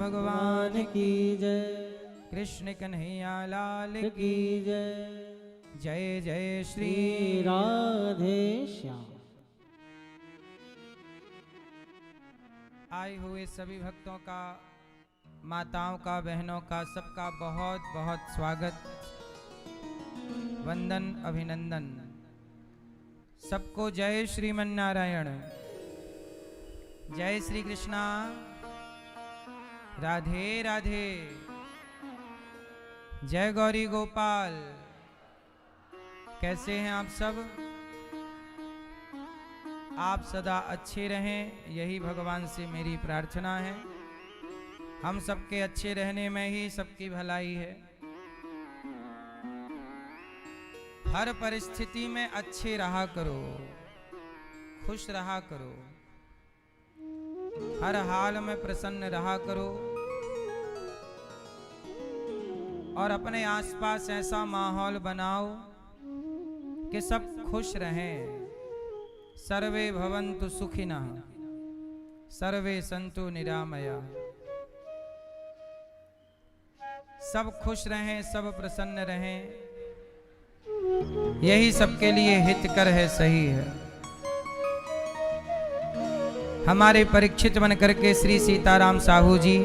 भगवान की जय। कृष्ण कन्हैया लाल की जय। जय जय श्री राधे श्याम। आए हुए सभी भक्तों का, माताओं का, बहनों का, सबका बहुत बहुत स्वागत, वंदन, अभिनंदन। सबको जय श्रीमन नारायण, जय श्री कृष्णा, राधे राधे, जय गौरी गोपाल। कैसे हैं आप सब? आप सदा अच्छे रहें, यही भगवान से मेरी प्रार्थना है। हम सबके अच्छे रहने में ही सबकी भलाई है। हर परिस्थिति में अच्छे रहा करो, खुश रहा करो, हर हाल में प्रसन्न रहा करो और अपने आसपास ऐसा माहौल बनाओ कि सब खुश रहें। सर्वे भवन्तु सुखिनः, सर्वे सन्तु निरामया। सब खुश रहें, सब प्रसन्न रहें, यही सबके लिए हितकर है, सही है। हमारे परीक्षित बन करके श्री सीताराम साहू जी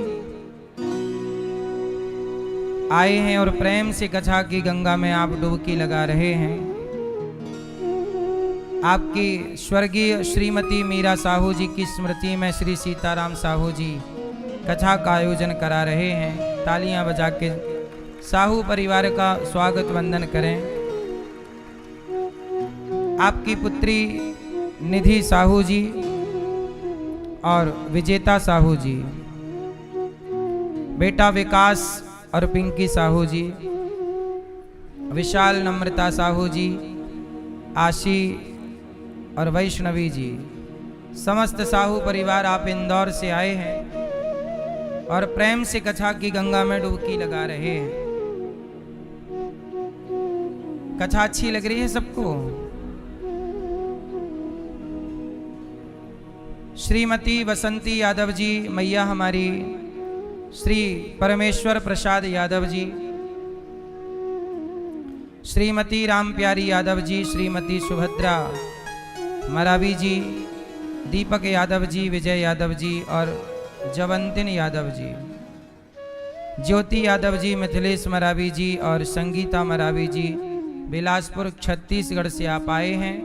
आए हैं और प्रेम से कछा की गंगा में आप डुबकी लगा रहे हैं। आपकी स्वर्गीय श्रीमती मीरा साहू जी की स्मृति में श्री सीताराम साहू जी कथा का आयोजन करा रहे हैं। तालियां बजा के साहू परिवार का स्वागत वंदन करें। आपकी पुत्री निधि साहू जी और विजेता साहू जी, बेटा विकास और पिंकी साहू जी, विशाल नम्रता साहू जी, आशी और वैष्णवी जी, समस्त साहू परिवार आप इंदौर से आए हैं और प्रेम से कथा की गंगा में डुबकी लगा रहे हैं। कथा अच्छी लग रही है सबको? श्रीमती बसंती यादव जी, मैया हमारी श्री परमेश्वर प्रसाद यादव जी, श्रीमती राम प्यारी यादव जी, श्रीमती सुभद्रा मरावी जी, दीपक यादव जी, विजय यादव जी और जवंतिन यादव जी, ज्योति यादव जी, मिथिलेश मरावी जी और संगीता मरावी जी बिलासपुर छत्तीसगढ़ से आप आए हैं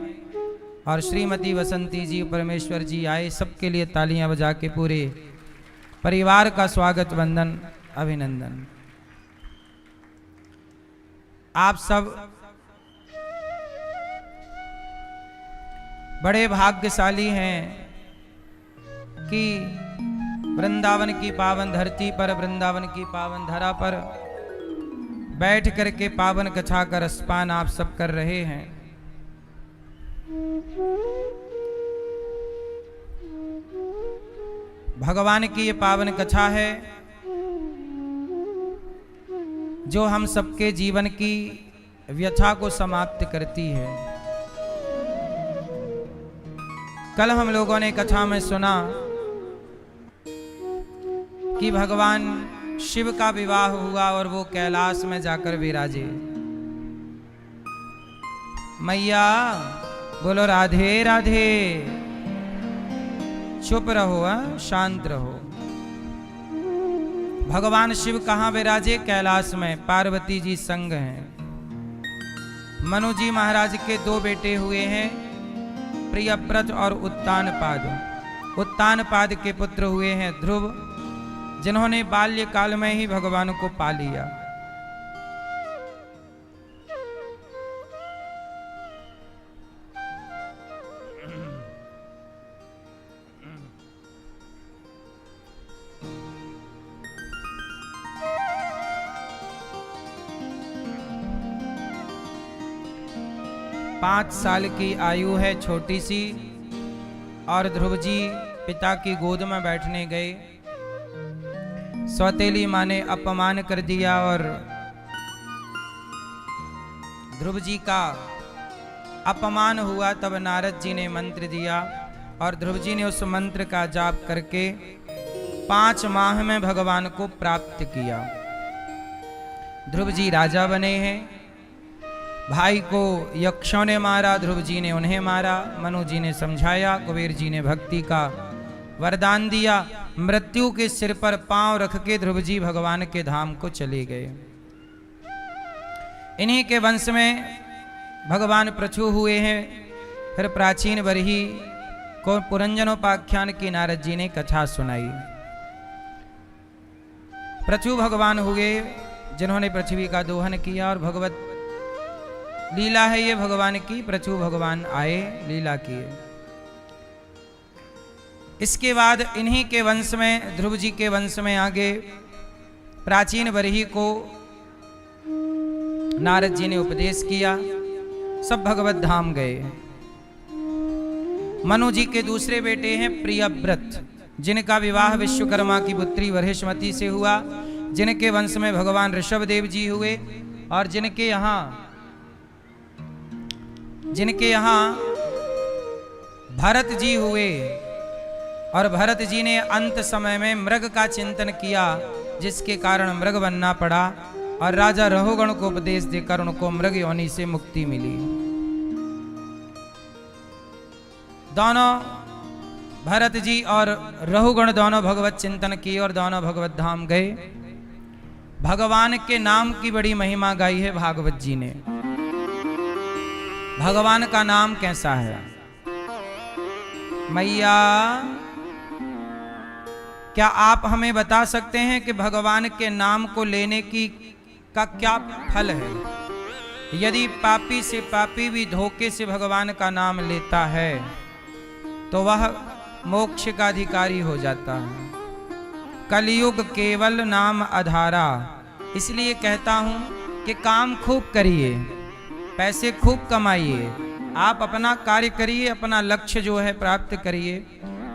और श्रीमती बसंती जी, परमेश्वर जी आए। सबके लिए तालियां बजा के पूरे परिवार का स्वागत, वंदन, अभिनंदन। आप सब बड़े भाग्यशाली हैं कि वृंदावन की पावन धरती पर, वृंदावन की पावन धरा पर बैठ करके पावन कथा का रसपान आप सब कर रहे हैं। भगवान की ये पावन कथा है जो हम सबके जीवन की व्यथा को समाप्त करती है। कल हम लोगों ने कथा में सुना कि भगवान शिव का विवाह हुआ और वो कैलाश में जाकर विराजे। मैया बोलो राधे राधे। चुप रहो, शांत रहो। भगवान शिव कहाँ विराजे? कैलाश में। पार्वती जी संग हैं। मनु जी महाराज के दो बेटे हुए हैं, प्रियव्रत और उत्तानपाद। उत्तानपाद के पुत्र हुए हैं ध्रुव, जिन्होंने बाल्यकाल में ही भगवान को पा लिया। पाँच साल की आयु है, छोटी सी, और ध्रुव जी पिता की गोद में बैठने गए। सौतेली माँ ने अपमान कर दिया और ध्रुव जी का अपमान हुआ। तब नारद जी ने मंत्र दिया और ध्रुव जी ने उस मंत्र का जाप करके 5 माह में भगवान को प्राप्त किया। ध्रुव जी राजा बने हैं। भाई को यक्षों ने मारा, ध्रुव जी ने उन्हें मारा। मनु जी ने समझाया, कुबेर जी ने भक्ति का वरदान दिया। मृत्यु के सिर पर पांव रख के ध्रुव जी भगवान के धाम को चले गए। इन्हीं के वंश में भगवान प्रचु हुए हैं। फिर प्राचीन बरही को पुरंजनोपाख्यान की नारद जी ने कथा सुनाई। प्रचु भगवान हुए जिन्होंने पृथ्वी का दोहन किया, और भगवत लीला है ये भगवान की। प्रचु भगवान आए, लीला किए। इसके बाद इन्हीं के वंश में, ध्रुव जी के वंश में आगे प्राचीन बरही को नारद जी ने उपदेश किया। सब भगवत धाम गए। मनु जी के दूसरे बेटे हैं प्रियव्रत, जिनका विवाह विश्वकर्मा की पुत्री वरहिष्मति से हुआ, जिनके वंश में भगवान ऋषभ देव जी हुए, और जिनके यहाँ भरत जी हुए। और भरत जी ने अंत समय में मृग का चिंतन किया, जिसके कारण मृग बनना पड़ा, और राजा रहुगण को उपदेश देकर उनको मृग योनि से मुक्ति मिली। दोनों भरत जी और रहुगण दोनों भगवत चिंतन किए और दोनों भगवत धाम गए। भगवान के नाम की बड़ी महिमा गाई है भागवत जी ने। भगवान का नाम कैसा है? मैया, क्या आप हमें बता सकते हैं कि भगवान के नाम को लेने का क्या फल है? यदि पापी से पापी भी धोखे से भगवान का नाम लेता है तो वह मोक्ष का अधिकारी हो जाता है। कलयुग केवल नाम आधारा। इसलिए कहता हूं कि काम खूब करिए, पैसे खूब कमाइए, आप अपना कार्य करिए, अपना लक्ष्य जो है प्राप्त करिए,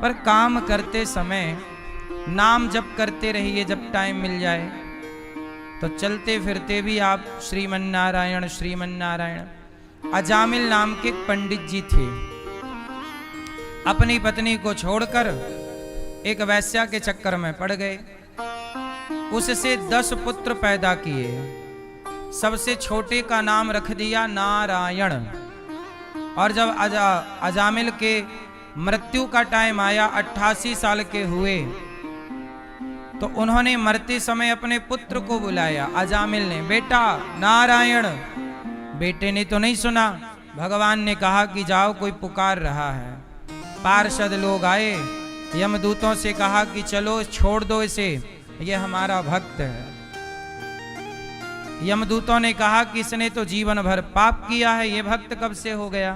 पर काम करते समय नाम जप करते रहिए। जब टाइम मिल जाए तो चलते फिरते भी आप श्रीमन्नारायण श्रीमन्नारायण। अजामिल नाम के एक पंडित जी थे। अपनी पत्नी को छोड़कर एक वैश्या के चक्कर में पड़ गए। उससे 10 पुत्र पैदा किए। सबसे छोटे का नाम रख दिया नारायण। और जब अजामिल के मृत्यु का टाइम आया, 88 साल के हुए, तो उन्होंने मरते समय अपने पुत्र को बुलाया। अजामिल ने, बेटा नारायण। बेटे ने तो नहीं सुना। भगवान ने कहा कि जाओ, कोई पुकार रहा है। पार्षद लोग आए, यमदूतों से कहा कि चलो छोड़ दो इसे, ये हमारा भक्त है। यमदूतों ने कहा कि इसने तो जीवन भर पाप किया है, ये भक्त कब से हो गया?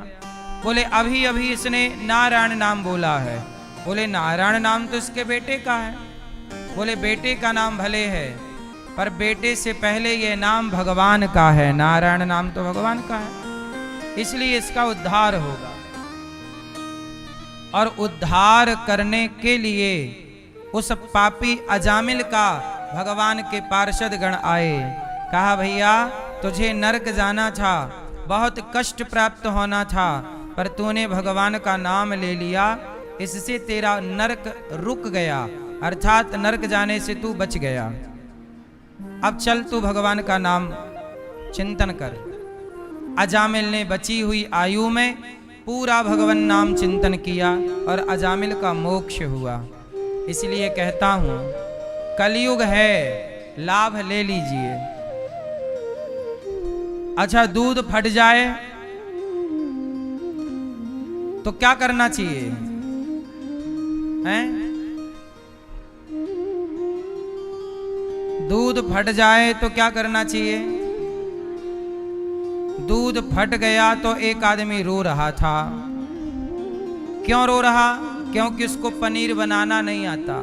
बोले अभी अभी इसने नारायण नाम बोला है। बोले नारायण नाम तो इसके बेटे का है। बोले बेटे का नाम भले है, पर बेटे से पहले ये नाम भगवान का है। नारायण नाम तो भगवान का है, इसलिए इसका उद्धार होगा। और उद्धार करने के लिए उस पापी अजामिल का भगवान के पार्षद गण आए। कहा भैया तुझे नरक जाना था, बहुत कष्ट प्राप्त होना था, पर तूने भगवान का नाम ले लिया, इससे तेरा नरक रुक गया, अर्थात नरक जाने से तू बच गया। अब चल तू भगवान का नाम चिंतन कर। अजामिल ने बची हुई आयु में पूरा भगवान नाम चिंतन किया और अजामिल का मोक्ष हुआ। इसलिए कहता हूं कलयुग है, लाभ ले लीजिए। अच्छा, दूध फट जाए तो क्या करना चाहिए? हैं? दूध फट जाए तो क्या करना चाहिए? दूध फट गया तो एक आदमी रो रहा था। क्यों रो रहा? क्योंकि उसको पनीर बनाना नहीं आता।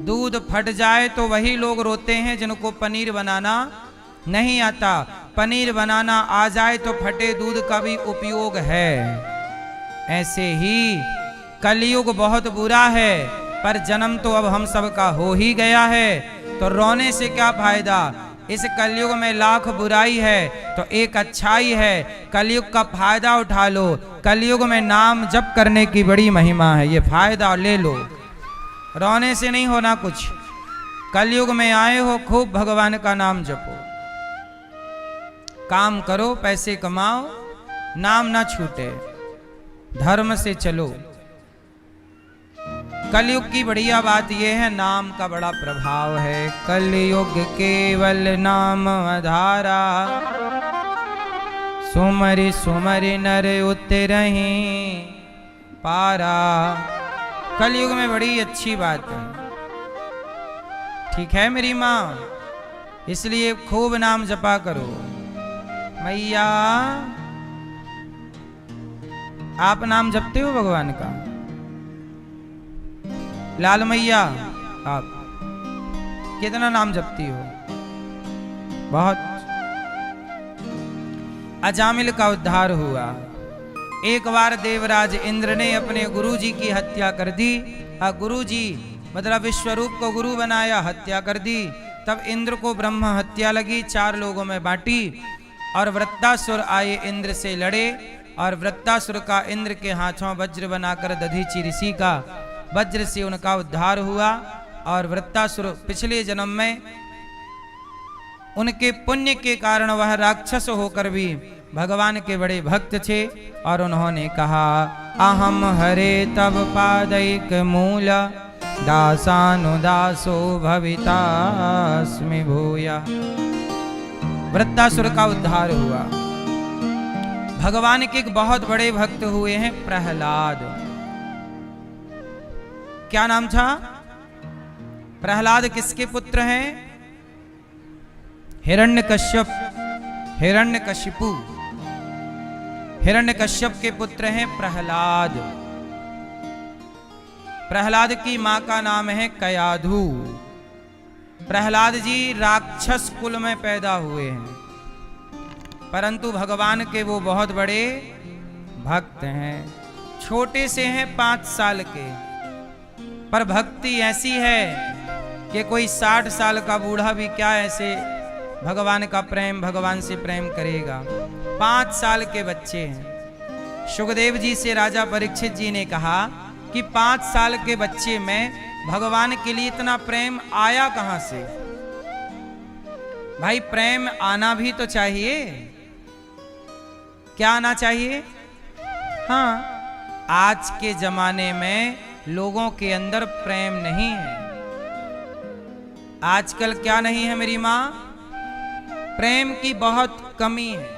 दूध फट जाए तो वही लोग रोते हैं जिनको पनीर बनाना नहीं आता। पनीर बनाना आ जाए तो फटे दूध का भी उपयोग है। ऐसे ही कलयुग बहुत बुरा है, पर जन्म तो अब हम सब का हो ही गया है, तो रोने से क्या फायदा? इस कलयुग में लाख बुराई है तो एक अच्छाई है। कलयुग का फायदा उठा लो। कलयुग में नाम जप करने की बड़ी महिमा है, ये फायदा ले लो। रोने से नहीं होना कुछ। कलयुग में आए हो, खूब भगवान का नाम जपो, काम करो, पैसे कमाओ, नाम ना छूटे, धर्म से चलो। कलयुग की बढ़िया बात यह है, नाम का बड़ा प्रभाव है। कलयुग केवल नाम आधारा, सुमरि सुमरि नर उतरहि पारा। कलयुग में बड़ी अच्छी बात है, ठीक है मेरी माँ, इसलिए खूब नाम जपा करो। मैया, आप नाम जपते हो भगवान का? लाल मैया, आप कितना नाम जपती हो? बहुत। अजामिल का उद्धार हुआ। एक बार देवराज इंद्र ने अपने गुरुजी की हत्या कर दी। गुरुजी मतलब विश्वरूप को गुरु बनाया, हत्या कर दी। तब इंद्र को ब्रह्म हत्या लगी, 4 लोगों में बांटी और वृत्तासुर आए, इंद्र से लड़े और वृत्तासुर का इंद्र के हाथों वज्र बनाकर दधीचि ऋषि का वज्र से उनका उद्धार हुआ। और वृत्तासुर पिछले जन्म में उनके पुण्य के कारण वह राक्षस होकर भी भगवान के बड़े भक्त थे और उन्होंने कहा, अहम हरे तब पादैक मूल, दासानुदासो भवितास्मि भूया। वृत्तासुर का उद्धार हुआ। भगवान के एक बहुत बड़े भक्त हुए हैं प्रहलाद। क्या नाम था? प्रहलाद किसके पुत्र हैं? हिरण्यकश्यप, हिरण्यकशिपु, हिरण्यकश्यप के पुत्र हैं प्रहलाद। प्रहलाद की मां का नाम है कयाधु। प्रहलाद जी राक्षस कुल में पैदा हुए हैं, परंतु भगवान के वो बहुत बड़े भक्त हैं। छोटे से हैं 5 साल के, पर भक्ति ऐसी है कि कोई 60 साल का बूढ़ा भी क्या ऐसे भगवान का प्रेम, भगवान से प्रेम करेगा। 5 साल के बच्चे हैं। सुखदेव जी से राजा परीक्षित जी ने कहा कि 5 साल के बच्चे में भगवान के लिए इतना प्रेम आया कहां से? भाई प्रेम आना भी तो चाहिए। क्या आना चाहिए? हाँ, आज के जमाने में लोगों के अंदर प्रेम नहीं है। आजकल क्या नहीं है मेरी मां? प्रेम की बहुत कमी है।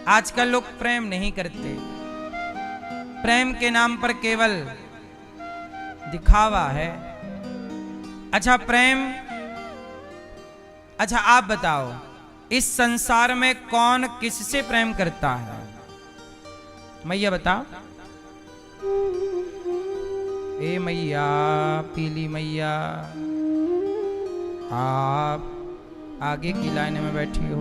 आजकल लोग प्रेम नहीं करते। प्रेम के नाम पर केवल दिखावा है। अच्छा प्रेम, अच्छा आप बताओ, इस संसार में कौन किससे प्रेम करता है? मैया बताओ। ए मैया, पीली मैया, आप आगे की लाइन में बैठी हो,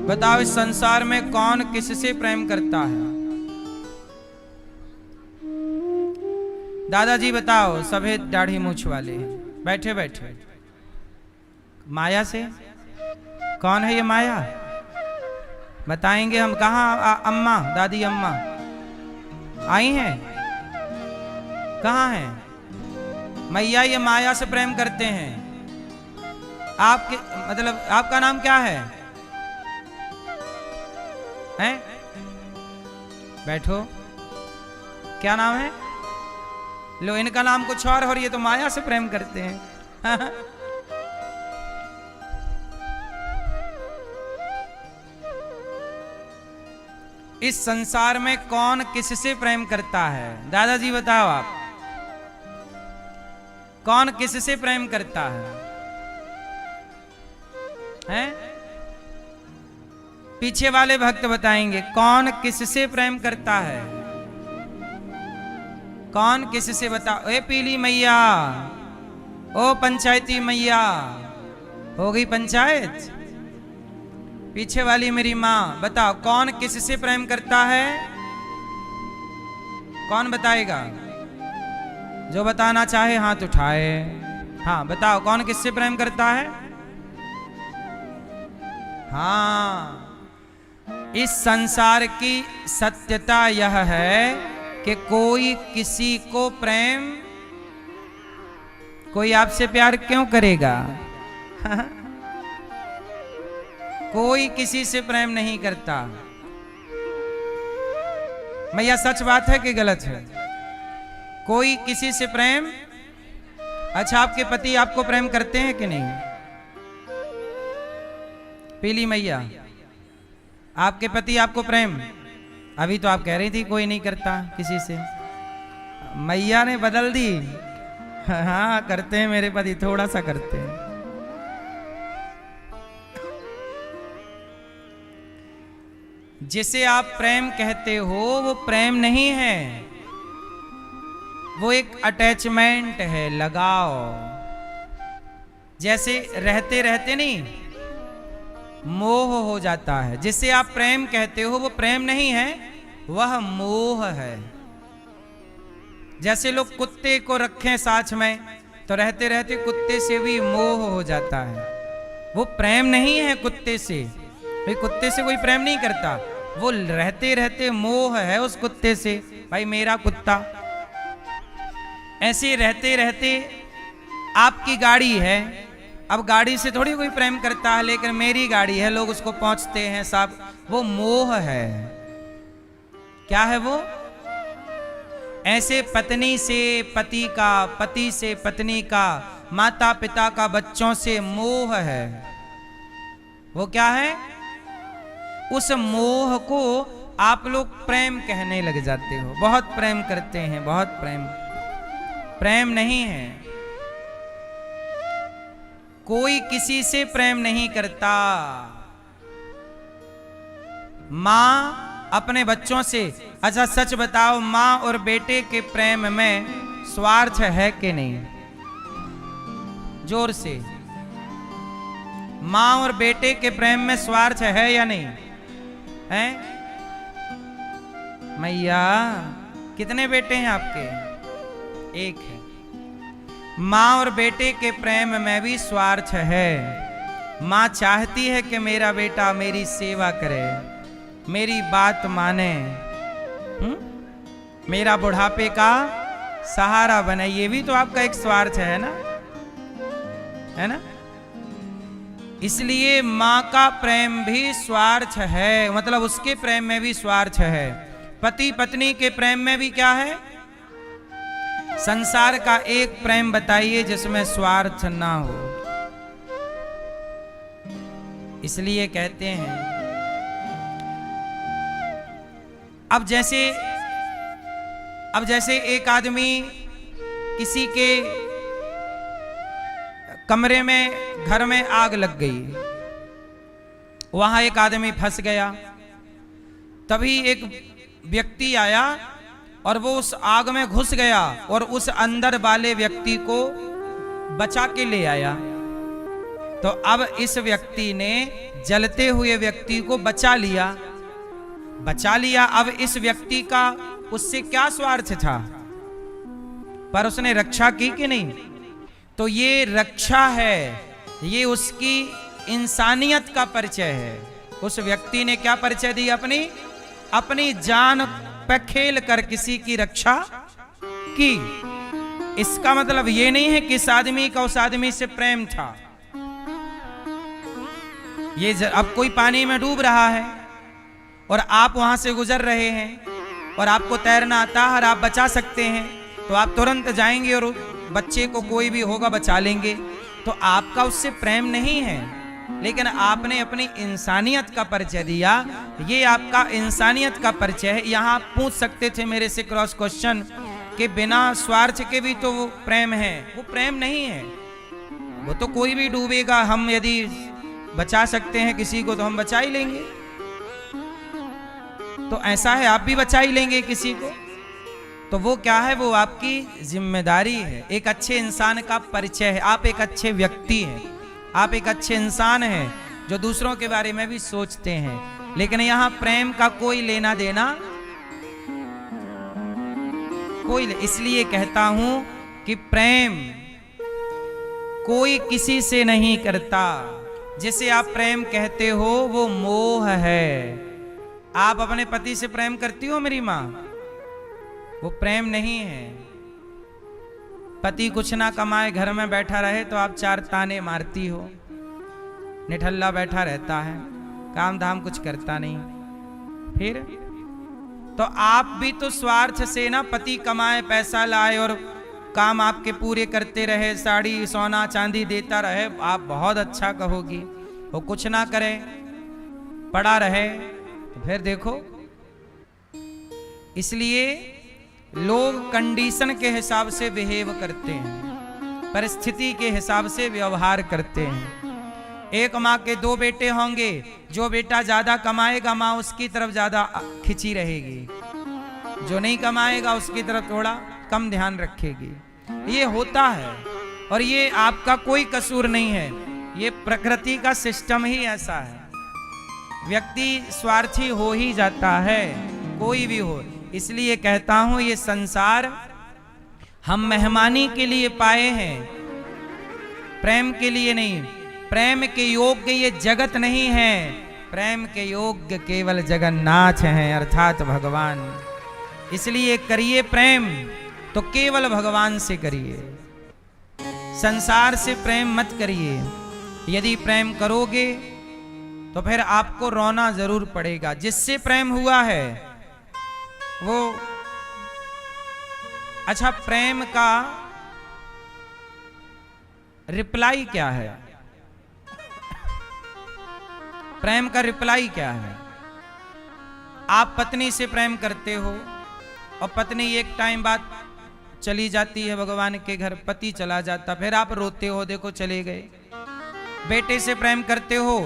बताओ इस संसार में कौन किससे प्रेम करता है? दादाजी बताओ, सफेद दाढ़ी मूछ वाले बैठे बैठे। माया से? कौन है ये माया? बताएंगे हम। कहाँ अम्मा, दादी अम्मा आई हैं? कहाँ हैं? मैया ये माया से प्रेम करते हैं। आपके मतलब आपका नाम क्या है? हैं? बैठो। क्या नाम है? लो, इनका नाम कुछ और ये तो माया से प्रेम करते हैं। इस संसार में कौन किससे प्रेम करता है? दादाजी बताओ आप, कौन किससे प्रेम करता है? हैं? पीछे वाले भक्त बताएंगे कौन किससे प्रेम करता है। कौन किससे? बताओ। ए पीली मैया, ओ पंचायती मैया, हो गई पंचायत? पीछे वाली मेरी माँ बताओ, कौन किससे प्रेम करता है? कौन बताएगा? जो बताना चाहे हाथ उठाए। हाँ बताओ, कौन किससे प्रेम करता है? हाँ, इस संसार की सत्यता यह है कि कोई किसी को प्रेम कोई आपसे प्यार क्यों करेगा? कोई किसी से प्रेम नहीं करता। मैया सच बात है कि गलत है? कोई किसी से प्रेम। अच्छा, आपके पति आपको प्रेम करते हैं कि नहीं? पीली मैया, आपके पति आपको प्रेम? अभी तो आप कह रही थी कोई नहीं करता किसी से। मैया ने बदल दी। हाँ करते हैं मेरे पति, थोड़ा सा करते हैं। जिसे आप प्रेम कहते हो वो प्रेम नहीं है, वो एक अटैचमेंट है, लगाव। जैसे रहते रहते नहीं मोह हो जाता है। जिसे आप प्रेम कहते हो वो प्रेम नहीं है, वह मोह है। जैसे लोग कुत्ते को रखें साथ में तो रहते रहते कुत्ते से भी मोह हो जाता है, वो प्रेम नहीं है कुत्ते से। भाई कुत्ते से कोई प्रेम नहीं करता, वो रहते रहते मोह है उस कुत्ते से, भाई मेरा कुत्ता। ऐसे रहते रहते आपकी गाड़ी है, अब गाड़ी से थोड़ी कोई प्रेम करता है, लेकिन मेरी गाड़ी है, लोग उसको पहुंचते हैं सब, वो मोह है। क्या है वो? ऐसे पत्नी से पति का, पति से पत्नी का, माता पिता का बच्चों से मोह है। वो क्या है? उस मोह को आप लोग प्रेम कहने लग जाते हो। बहुत प्रेम करते हैं, बहुत प्रेम। प्रेम नहीं है। कोई किसी से प्रेम नहीं करता। मां अपने बच्चों से, अच्छा सच बताओ, मां और बेटे के प्रेम में स्वार्थ है कि नहीं? जोर से। मां और बेटे के प्रेम में स्वार्थ है या नहीं है? मैया कितने बेटे हैं आपके? एक है। मां और बेटे के प्रेम में भी स्वार्थ है। मां चाहती है कि मेरा बेटा मेरी सेवा करे, मेरी बात माने, मेरा बुढ़ापे का सहारा बने। ये भी तो आपका एक स्वार्थ है ना, है ना? इसलिए मां का प्रेम भी स्वार्थ है, मतलब उसके प्रेम में भी स्वार्थ है। पति पत्नी के प्रेम में भी क्या है? संसार का एक प्रेम बताइए जिसमें स्वार्थ ना हो। इसलिए कहते हैं, अब जैसे एक आदमी किसी के कमरे में, घर में आग लग गई, वहां एक आदमी फंस गया। तभी एक व्यक्ति आया और वो उस आग में घुस गया और उस अंदर वाले व्यक्ति को बचा के ले आया। तो अब इस व्यक्ति ने जलते हुए व्यक्ति को बचा लिया। अब इस व्यक्ति का उससे क्या स्वार्थ था? पर उसने रक्षा की कि नहीं? तो ये रक्षा है, ये उसकी इंसानियत का परिचय है। उस व्यक्ति ने क्या परिचय दी? अपनी जान पे खेल कर किसी की रक्षा की। इसका मतलब ये नहीं है कि इस आदमी का उस आदमी से प्रेम था। ये अब कोई पानी में डूब रहा है और आप वहां से गुजर रहे हैं और आपको तैरना आता है और आप बचा सकते हैं, तो आप तुरंत जाएंगे और बच्चे को कोई भी होगा बचा लेंगे। तो आपका उससे प्रेम नहीं है, लेकिन आपने अपनी इंसानियत का परिचय दिया। ये आपका इंसानियत का परिचय है। यहाँ आप पूछ सकते थे मेरे से क्रॉस क्वेश्चन कि बिना स्वार्थ के भी तो वो प्रेम है। वो प्रेम नहीं है, वो तो कोई भी डूबेगा, हम यदि बचा सकते हैं किसी को तो हम बचा ही लेंगे। तो ऐसा है, आप भी बचा ही लेंगे किसी को। तो वो क्या है? वो आपकी जिम्मेदारी है। एक अच्छे इंसान का परिचय है। आप एक अच्छे व्यक्ति हैं, आप एक अच्छे इंसान हैं जो दूसरों के बारे में भी सोचते हैं। लेकिन यहां प्रेम का कोई लेना देना इसलिए कहता हूं कि प्रेम कोई किसी से नहीं करता। जिसे आप प्रेम कहते हो वो मोह है। आप अपने पति से प्रेम करती हो मेरी मां? वो प्रेम नहीं है। पति कुछ ना कमाए घर में बैठा रहे तो आप चार ताने मारती हो, निठल्ला बैठा रहता है, काम धाम कुछ करता नहीं। फिर तो आप भी तो स्वार्थ से ना, पति कमाए पैसा लाए और काम आपके पूरे करते रहे, साड़ी सोना चांदी देता रहे, आप बहुत अच्छा कहोगी। वो कुछ ना करे, पड़ा रहे, तो फिर देखो। इसलिए लोग कंडीशन के हिसाब से बिहेव करते हैं, परिस्थिति के हिसाब से व्यवहार करते हैं। एक माँ के दो बेटे होंगे, जो बेटा ज्यादा कमाएगा माँ उसकी तरफ ज्यादा खिंची रहेगी, जो नहीं कमाएगा उसकी तरफ थोड़ा कम ध्यान रखेगी। ये होता है और ये आपका कोई कसूर नहीं है, ये प्रकृति का सिस्टम ही ऐसा है। व्यक्ति स्वार्थी हो ही जाता है, कोई भी हो। इसलिए कहता हूं ये संसार हम मेहमानी के लिए पाए हैं, प्रेम के लिए नहीं। प्रेम के योग्य ये जगत नहीं है, प्रेम के योग्य केवल जगन्नाथ हैं, अर्थात भगवान। इसलिए करिए प्रेम तो केवल भगवान से करिए, संसार से प्रेम मत करिए। यदि प्रेम करोगे तो फिर आपको रोना जरूर पड़ेगा। जिससे प्रेम हुआ है वो, अच्छा प्रेम का रिप्लाई क्या है? प्रेम का रिप्लाई क्या है? आप पत्नी से प्रेम करते हो और पत्नी एक टाइम बाद चली जाती है भगवान के घर, पति चला जाता, फिर आप रोते हो, देखो चले गए। बेटे से प्रेम करते हो,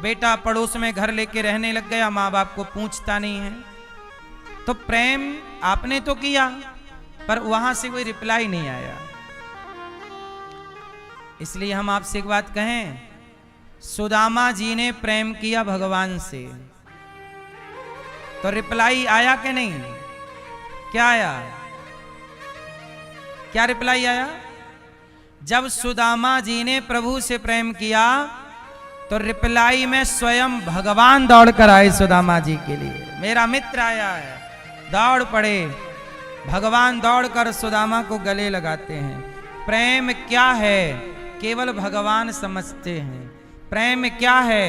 बेटा पड़ोस में घर लेके रहने लग गया, माँ बाप को पूछता नहीं है। तो प्रेम आपने तो किया पर वहां से कोई रिप्लाई नहीं आया। इसलिए हम आपसे एक बात कहें, सुदामा जी ने प्रेम किया भगवान से, तो रिप्लाई आया कि नहीं? क्या आया? क्या रिप्लाई आया? जब सुदामा जी ने प्रभु से प्रेम किया तो रिप्लाई में स्वयं भगवान दौड़कर आए सुदामा जी के लिए। मेरा मित्र आया है, दौड़ पड़े, भगवान दौड़कर सुदामा को गले लगाते हैं। प्रेम क्या है केवल भगवान समझते हैं। प्रेम क्या है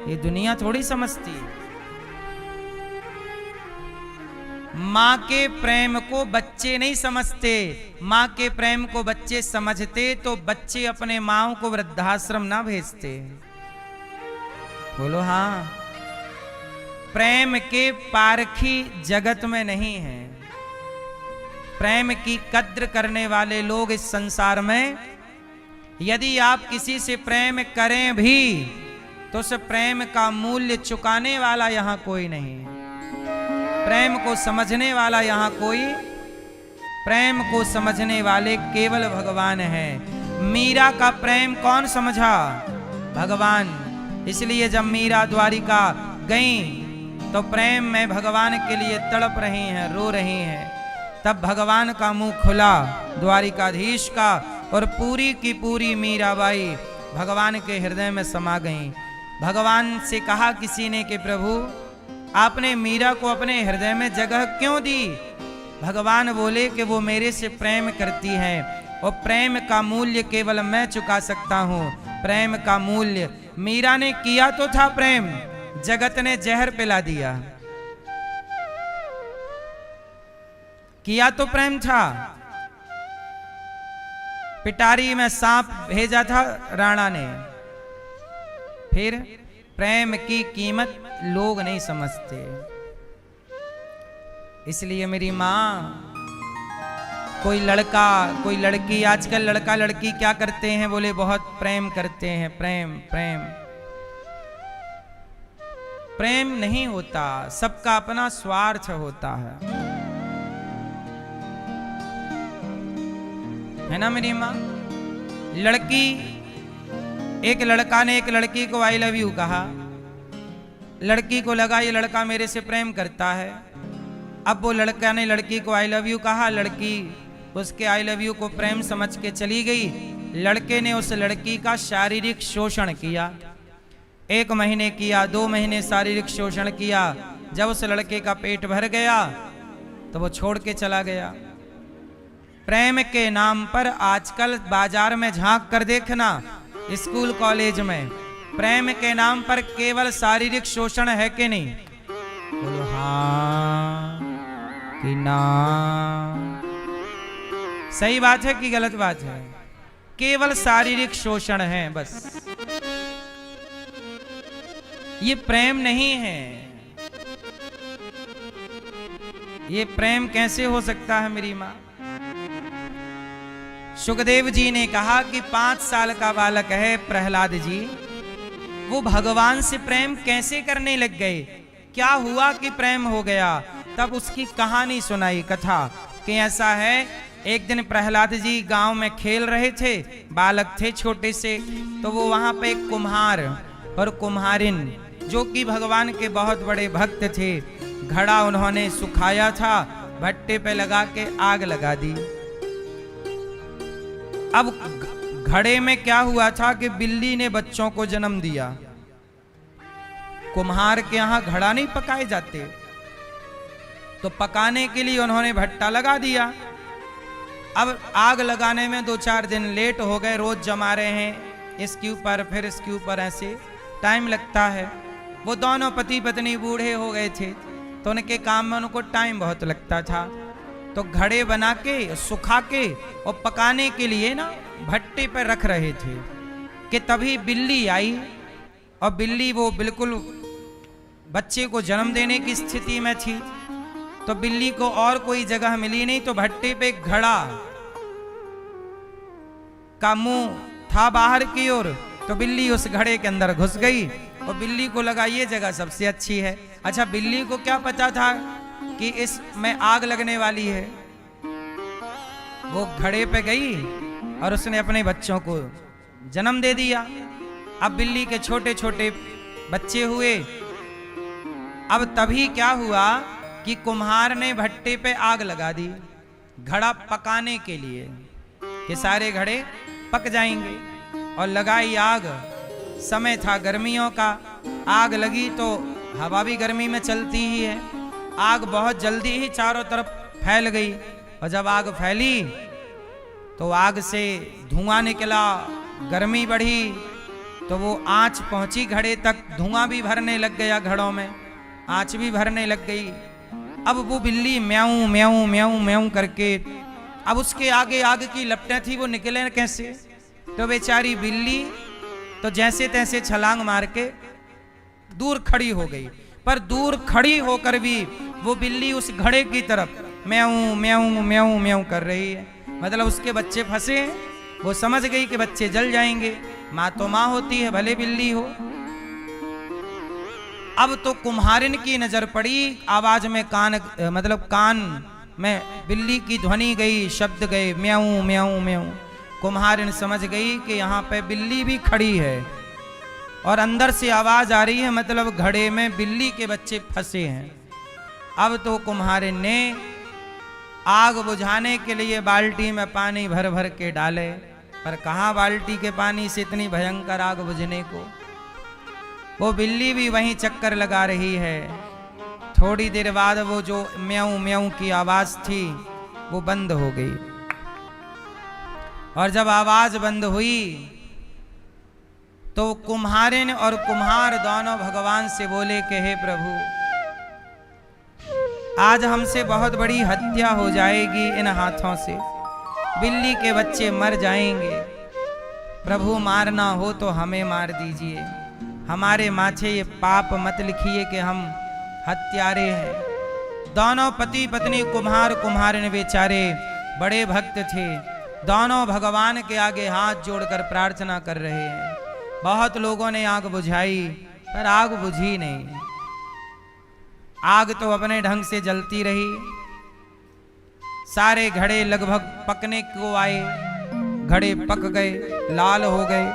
ये दुनिया थोड़ी समझती है। माँ के प्रेम को बच्चे नहीं समझते, माँ के प्रेम को बच्चे समझते तो बच्चे अपने माँओं को वृद्धाश्रम ना भेजते। बोलो हाँ। प्रेम के पारखी जगत में नहीं है। प्रेम की कद्र करने वाले लोग इस संसार में, यदि आप किसी से प्रेम करें भी तो उस प्रेम का मूल्य चुकाने वाला यहाँ कोई नहीं है। प्रेम को समझने वाला यहाँ कोई, प्रेम को समझने वाले केवल भगवान हैं। मीरा का प्रेम कौन समझा? भगवान। इसलिए जब मीरा द्वारिका गई तो प्रेम में भगवान के लिए तड़प रही हैं, रो रही हैं। तब भगवान का मुंह खुला द्वारिकाधीश का और पूरी की पूरी मीराबाई भगवान के हृदय में समा गई। भगवान से कहा किसी ने कि प्रभु आपने मीरा को अपने हृदय में जगह क्यों दी? भगवान बोले कि वो मेरे से प्रेम करती है और प्रेम का मूल्य केवल मैं चुका सकता हूँ। प्रेम का मूल्य मीरा ने किया तो था प्रेम, जगत ने जहर पिला दिया। किया तो प्रेम था, पिटारी में सांप भेजा था राणा ने। फिर प्रेम की कीमत लोग नहीं समझते। इसलिए मेरी माँ, कोई लड़का कोई लड़की, आजकल लड़का लड़की क्या करते हैं? बोले बहुत प्रेम करते हैं। प्रेम प्रेम प्रेम नहीं होता, सबका अपना स्वार्थ होता है ना मेरी माँ? लड़की, एक लड़का ने एक लड़की को आई लव यू कहा, लड़की को लगा ये लड़का मेरे से प्रेम करता है। अब वो लड़का ने लड़की को आई लव यू कहा, लड़की उसके आई लव यू को प्रेम समझ के चली गई। लड़के ने उस लड़की का शारीरिक शोषण किया, 1 महीने किया, 2 महीने शारीरिक शोषण किया। जब उस लड़के का पेट भर गया तो वो छोड़ के चला गया। प्रेम के नाम पर आजकल बाजार में झांक कर देखना, स्कूल कॉलेज में प्रेम के नाम पर केवल शारीरिक शोषण है कि नहीं? बोलो हाँ कि ना? सही बात है कि गलत बात है? केवल शारीरिक शोषण है बस, ये प्रेम नहीं है। ये प्रेम कैसे हो सकता है मेरी मां? सुखदेव जी ने कहा कि 5 साल का बालक है प्रहलाद जी, वो भगवान से प्रेम कैसे करने लग गए, क्या हुआ कि प्रेम हो गया? तब उसकी कहानी सुनाई, कथा कि ऐसा है, एक दिन प्रहलाद जी गांव में खेल रहे थे, बालक थे छोटे से, तो वो वहां पे एक कुम्हार और कुम्हारिन जो कि भगवान के बहुत बड़े भक्त थे, घड़ा उन्होंने सुखाया था, भट्टे पे लगा के आग लगा दी। अब घड़े में क्या हुआ था कि बिल्ली ने बच्चों को जन्म दिया। कुम्हार के यहां घड़ा नहीं पकाए जाते, तो पकाने के लिए उन्होंने भट्टा लगा दिया। अब आग लगाने में 2-4 दिन लेट हो गए, रोज जमा रहे हैं इसके ऊपर फिर इसके ऊपर, ऐसे टाइम लगता है। वो दोनों पति पत्नी बूढ़े हो गए थे, तो उनके काम में उनको टाइम बहुत लगता था, तो घड़े बना के सुखा के और पकाने के लिए ना भट्टे पर रख रहे थे कि तभी बिल्ली आई, और बिल्ली वो बिल्कुल बच्चे को जन्म देने की स्थिति में थी, तो बिल्ली को और कोई जगह मिली नहीं, तो भट्टे पे घड़ा का मुंह था बाहर की ओर, तो बिल्ली उस घड़े के अंदर घुस गई और बिल्ली को लगा ये जगह सबसे अच्छी है। अच्छा, बिल्ली को क्या पता था कि इसमें आग लगने वाली है? वो घड़े पे गई और उसने अपने बच्चों को जन्म दे दिया। अब बिल्ली के छोटे छोटे बच्चे हुए। अब तभी क्या हुआ कि कुम्हार ने भट्टे पे आग लगा दी घड़ा पकाने के लिए कि सारे घड़े पक जाएंगे, और लगाई आग। समय था गर्मियों का, आग लगी तो हवा भी गर्मी में चलती ही है, आग बहुत जल्दी ही चारों तरफ फैल गई, और जब आग फैली तो आग से धुआं निकला, गर्मी बढ़ी, तो वो आंच पहुंची घड़े तक, धुआं भी भरने लग गया घड़ों में, आंच भी भरने लग गई। अब वो बिल्ली म्याऊं म्याऊं म्याऊं म्याऊं करके, अब उसके आगे आग की लपटें थी, वो निकले कैसे? तो बेचारी बिल्ली तो जैसे तैसे छलांग मार के दूर खड़ी हो गई, पर दूर खड़ी होकर भी वो बिल्ली उस घड़े की तरफ म्याऊं म्याऊं म्याऊं म्याऊं कर रही है। मतलब उसके बच्चे फंसे हैं, वो समझ गई कि बच्चे जल जाएंगे, माँ तो माँ होती है भले बिल्ली हो। अब तो कुम्हारिन की नजर पड़ी, आवाज में कान में बिल्ली की ध्वनि गई, शब्द गए म्याऊं म्याऊं म्याऊं। कुम्हारिन समझ गई कि यहाँ पे बिल्ली भी खड़ी है और अंदर से आवाज आ रही है, मतलब घड़े में बिल्ली के बच्चे फंसे हैं। अब तो कुम्हारिन ने आग बुझाने के लिए बाल्टी में पानी भर भर के डाले, पर कहाँ बाल्टी के पानी से इतनी भयंकर आग बुझने को। वो बिल्ली भी वहीं चक्कर लगा रही है। थोड़ी देर बाद वो जो म्याऊं म्याऊं की आवाज थी वो बंद हो गई, और जब आवाज बंद हुई तो कुम्हारिन और कुम्हार दोनों भगवान से बोले कि हे प्रभु, आज हमसे बहुत बड़ी हत्या हो जाएगी, इन हाथों से बिल्ली के बच्चे मर जाएंगे। प्रभु मारना हो तो हमें मार दीजिए, हमारे माथे ये पाप मत लिखिए कि हम हत्यारे हैं। दोनों पति पत्नी कुम्हार कुम्हारिन बेचारे बड़े भक्त थे, दोनों भगवान के आगे हाथ जोड़कर प्रार्थना कर रहे हैं। बहुत लोगों ने आग बुझाई पर आग बुझी नहीं, आग तो अपने ढंग से जलती रही। सारे घड़े लगभग पकने को आए, घड़े पक गए, लाल हो गए।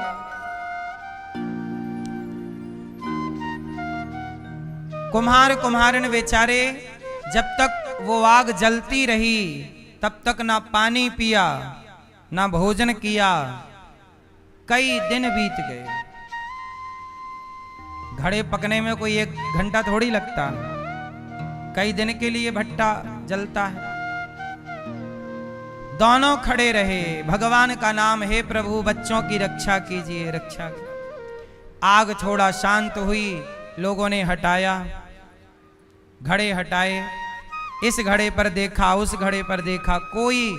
कुम्हार कुम्हारिन बेचारे जब तक वो आग जलती रही तब तक ना पानी पिया ना भोजन किया, कई दिन बीत गए। घड़े पकने में कोई 1 घंटा थोड़ी लगता, कई दिन के लिए भट्टा जलता है। दोनों खड़े रहे। भगवान का नाम, हे प्रभु बच्चों की रक्षा कीजिए, रक्षा। आग थोड़ा शांत हुई, लोगों ने हटाया, घड़े हटाए। इस घड़े पर देखा, उस घड़े पर देखा, कोई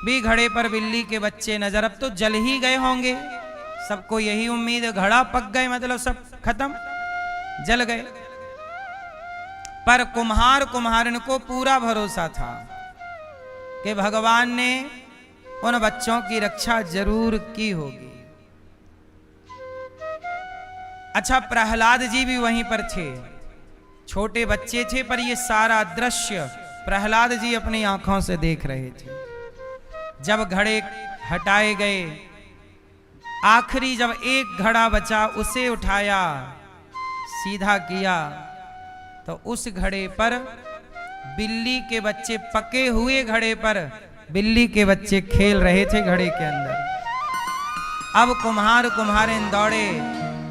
भी घड़े पर बिल्ली के बच्चे नजर, अब तो जल ही गए होंगे। सबको यही उम्मीद है, घड़ा पक गए मतलब सब खत्म, जल गए। पर कुम्हारिन को पूरा भरोसा था कि भगवान ने उन बच्चों की रक्षा जरूर की होगी। अच्छा, प्रहलाद जी भी वहीं पर थे, छोटे बच्चे थे, पर ये सारा दृश्य प्रहलाद जी अपनी आंखों से देख रहे थे। जब घड़े हटाए गए, आखिरी जब एक घड़ा बचा उसे उठाया, सीधा किया, तो उस घड़े पर बिल्ली के बच्चे, पके हुए घड़े पर बिल्ली के बच्चे खेल रहे थे घड़े के अंदर। अब कुम्हारिन दौड़े,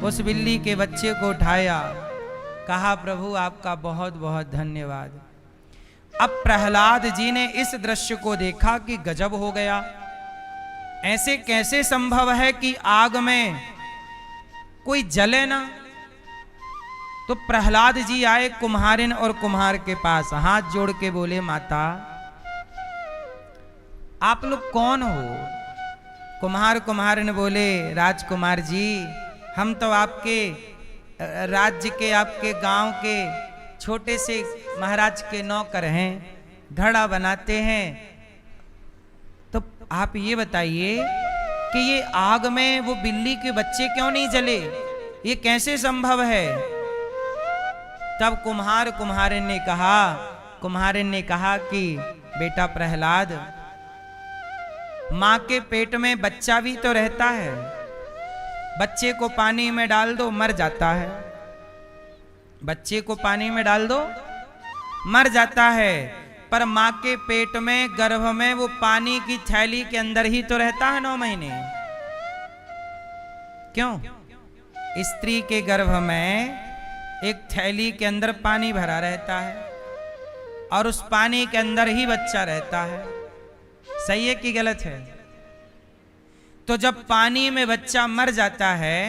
उस बिल्ली के बच्चे को उठाया, कहा प्रभु आपका बहुत बहुत धन्यवाद। अब प्रहलाद जी ने इस दृश्य को देखा कि गजब हो गया, ऐसे कैसे संभव है कि आग में कोई जले ना। तो प्रहलाद जी आए कुम्हारिन और कुम्हार के पास, हाथ जोड़ के बोले, माता आप लोग कौन हो? कुम्हारिन बोले, राजकुमार जी हम तो आपके राज्य के, आपके गांव के छोटे से महाराज के नौकर हैं, घड़ा बनाते हैं। तो आप ये बताइए कि ये आग में वो बिल्ली के बच्चे क्यों नहीं जले, ये कैसे संभव है? तब कुम्हारिन ने कहा कि बेटा प्रहलाद, मां के पेट में बच्चा भी तो रहता है, बच्चे को पानी में डाल दो मर जाता है, बच्चे को पानी में डाल दो मर जाता है, पर मां के पेट में, गर्भ में वो पानी की थैली के अंदर ही तो रहता है 9 महीने। क्यों? स्त्री के गर्भ में एक थैली के अंदर पानी भरा रहता है और उस पानी के अंदर ही बच्चा रहता है। सही है कि गलत है? तो जब पानी में बच्चा मर जाता है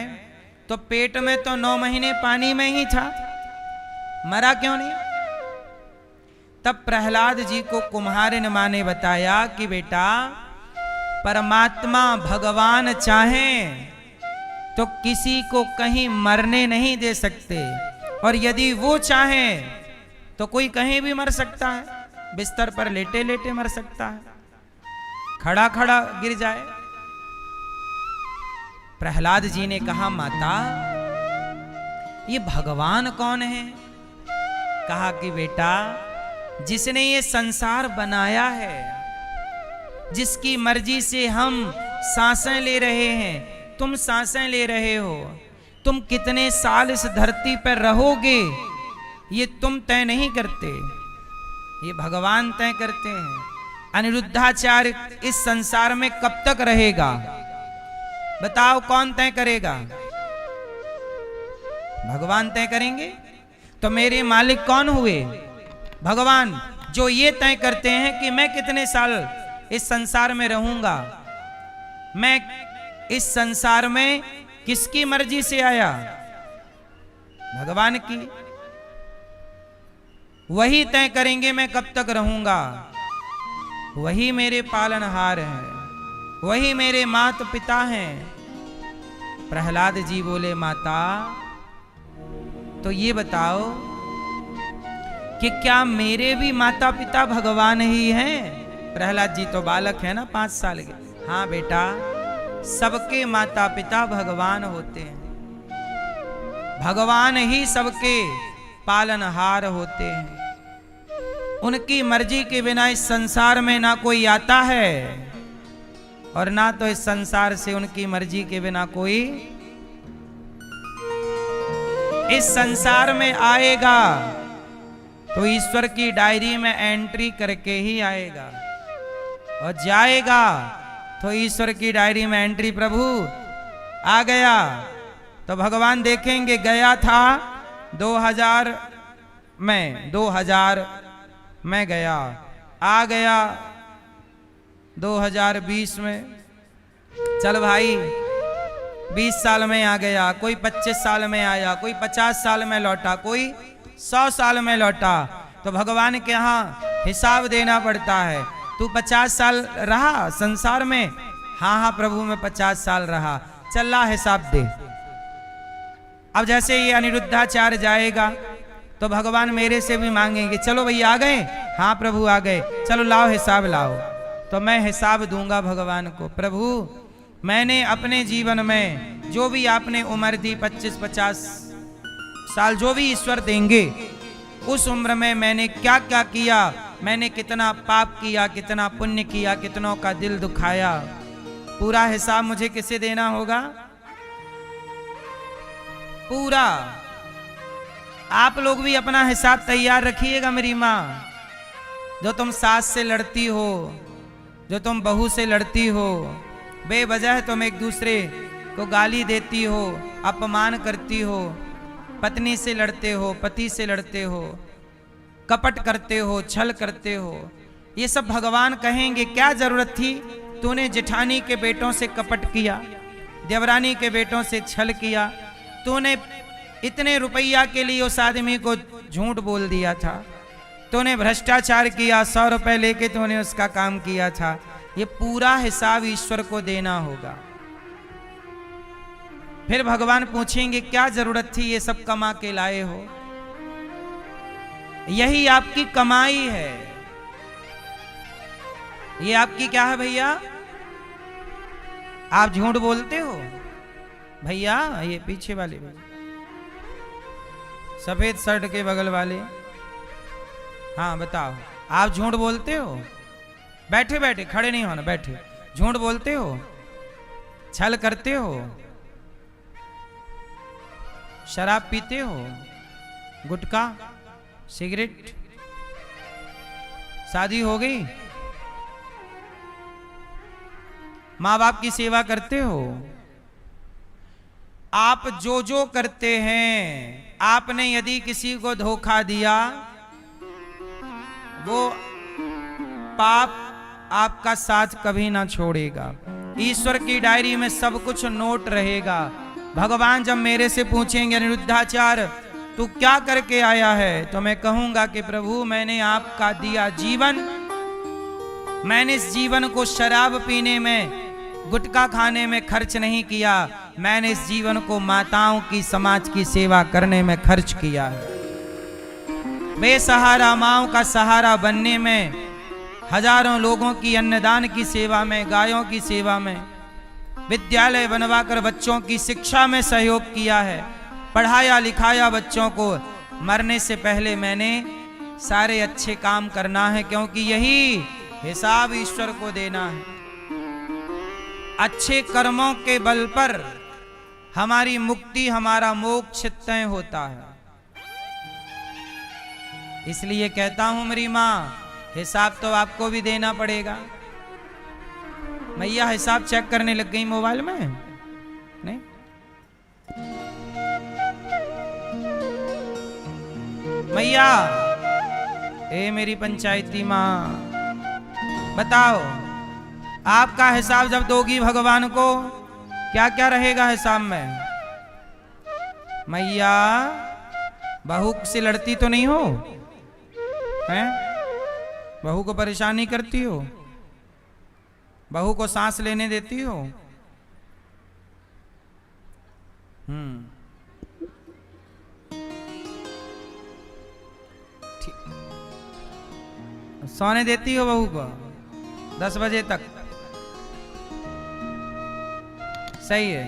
तो पेट में तो 9 महीने पानी में ही था, मरा क्यों नहीं? तब प्रहलाद जी को कुम्हारिन मां ने बताया कि बेटा परमात्मा भगवान चाहें तो किसी को कहीं मरने नहीं दे सकते, और यदि वो चाहें तो कोई कहीं भी मर सकता है, बिस्तर पर लेटे लेटे मर सकता है, खड़ा खड़ा गिर जाए। प्रहलाद जी ने कहा माता ये भगवान कौन है? कहा कि बेटा जिसने ये संसार बनाया है, जिसकी मर्जी से हम सांसें ले रहे हैं, तुम सांसें ले रहे हो, तुम कितने साल इस धरती पर रहोगे ये तुम तय नहीं करते, ये भगवान तय करते हैं। अनिरुद्धाचार्य इस संसार में कब तक रहेगा बताओ, कौन तय करेगा? भगवान तय करेंगे। तो मेरे मालिक कौन हुए? भगवान, जो ये तय करते हैं कि मैं कितने साल इस संसार में रहूंगा, मैं इस संसार में किसकी मर्जी से आया? भगवान की। वही तय करेंगे मैं कब तक रहूंगा, वही मेरे पालनहार हैं, वही मेरे माता पिता हैं। प्रहलाद जी बोले माता तो ये बताओ कि क्या मेरे भी माता पिता भगवान ही हैं? प्रहलाद जी तो बालक है ना, 5 साल के। हाँ बेटा, सबके माता पिता भगवान होते हैं, भगवान ही सबके पालनहार होते हैं। उनकी मर्जी के बिना इस संसार में ना कोई आता है और ना तो इस संसार से उनकी मर्जी के बिना कोई इस संसार में आएगा तो ईश्वर की डायरी में एंट्री करके ही आएगा, और जाएगा तो ईश्वर की डायरी में एंट्री, प्रभु आ गया तो भगवान देखेंगे गया था 2000 में, 2000 में गया, आ गया 2020 में, चल भाई 20 साल में आ गया, कोई 25 साल में आया, कोई 50 साल में लौटा, कोई 100 साल में लौटा, तो भगवान के यहाँ हिसाब देना पड़ता है। तू 50 साल रहा संसार में? हाँ हाँ प्रभु मैं 50 साल रहा। चल ला हिसाब दे। अब जैसे ये अनिरुद्धाचार्य जाएगा तो भगवान मेरे से भी मांगेंगे, चलो भैया आ गए? हाँ प्रभु आ गए, चलो लाओ हिसाब लाओ। तो मैं हिसाब दूंगा भगवान को, प्रभु मैंने अपने जीवन में जो भी आपने उम्र दी 25-50 साल जो भी ईश्वर देंगे, उस उम्र में मैंने क्या क्या किया, मैंने कितना पाप किया, कितना पुण्य किया, कितनों का दिल दुखाया, पूरा हिसाब मुझे किसे देना होगा? पूरा। आप लोग भी अपना हिसाब तैयार रखिएगा मेरी माँ। जो तुम सास से लड़ती हो, जो तुम बहू से लड़ती हो, बेवजह तुम एक दूसरे को गाली देती हो, अपमान करती हो, पत्नी से लड़ते हो, पति से लड़ते हो, कपट करते हो, छल करते हो, ये सब भगवान कहेंगे क्या जरूरत थी? तूने जेठानी के बेटों से कपट किया, देवरानी के बेटों से छल किया, तूने इतने रुपया के लिए उस आदमी को झूठ बोल दिया था, तूने भ्रष्टाचार किया, 100 रुपए लेके तूने उसका काम किया था। ये पूरा हिसाब ईश्वर को देना होगा। फिर भगवान पूछेंगे क्या जरूरत थी ये सब कमा के लाए हो? यही आपकी कमाई है। ये आपकी क्या है भैया? आप झूठ बोलते हो भैया? ये पीछे वाले भैया, सफेद शर्ट के बगल वाले, हाँ बताओ, आप झूठ बोलते हो? बैठे बैठे, खड़े नहीं होना, बैठे। झूठ बोलते हो, छल करते हो, शराब पीते हो, गुटखा, सिगरेट, शादी हो गई, माँ बाप की सेवा करते हो। आप जो जो करते हैं, आपने यदि किसी को धोखा दिया, वो पाप आपका साथ कभी ना छोड़ेगा। ईश्वर की डायरी में सब कुछ नोट रहेगा। भगवान जब मेरे से पूछेंगे अनिरुद्धाचार्य तू क्या करके आया है, तो मैं कहूंगा कि प्रभु मैंने आपका दिया जीवन, मैंने इस जीवन को शराब पीने में, गुटखा खाने में खर्च नहीं किया, मैंने इस जीवन को माताओं की, समाज की सेवा करने में खर्च किया है। बेसहारा माओं का सहारा बनने में, हजारों लोगों की अन्नदान की सेवा में, गायों की सेवा में, विद्यालय बनवाकर बच्चों की शिक्षा में सहयोग किया है, पढ़ाया लिखाया बच्चों को। मरने से पहले मैंने सारे अच्छे काम करना है, क्योंकि यही हिसाब ईश्वर को देना है। अच्छे कर्मों के बल पर हमारी मुक्ति, हमारा मोक्ष तय होता है। इसलिए कहता हूं मेरी मां, हिसाब तो आपको भी देना पड़ेगा। मैया हिसाब चेक करने लग गई मोबाइल में, नहीं? मैया, ए मेरी पंचायती मां, बताओ आपका हिसाब जब दोगी भगवान को, क्या क्या रहेगा हिसाब में? मैया, बहू से लड़ती तो नहीं हो? हैं? बहू को परेशानी करती हो? बहू को सांस लेने देती हो? सोने देती हो बहू को 10 बजे तक? सही है।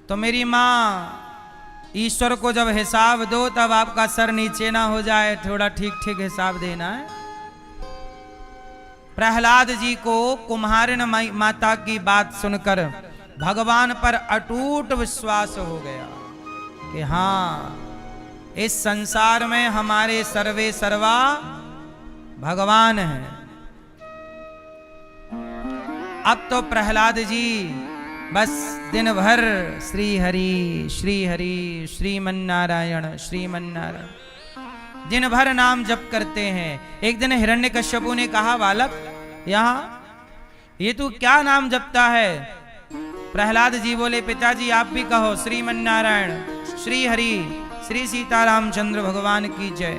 तो मेरी मां, ईश्वर को जब हिसाब दो तब आपका सर नीचे ना हो जाए, थोड़ा ठीक ठीक हिसाब देना है। प्रहलाद जी को कुम्हारिन माता की बात सुनकर भगवान पर अटूट विश्वास हो गया कि हाँ, इस संसार में हमारे सर्वे सर्वा भगवान हैं। अब तो प्रहलाद जी बस दिन भर श्री हरि श्रीमन्नारायण श्रीमन्नारायण दिन भर नाम जप करते हैं। एक दिन हिरण्यकश्यपु ने कहा, बालक यहाँ ये तू क्या नाम जपता है? प्रहलाद जी बोले पिताजी आप भी कहो श्रीमन्नारायण श्री हरि श्री सीतारामचंद्र भगवान की जय।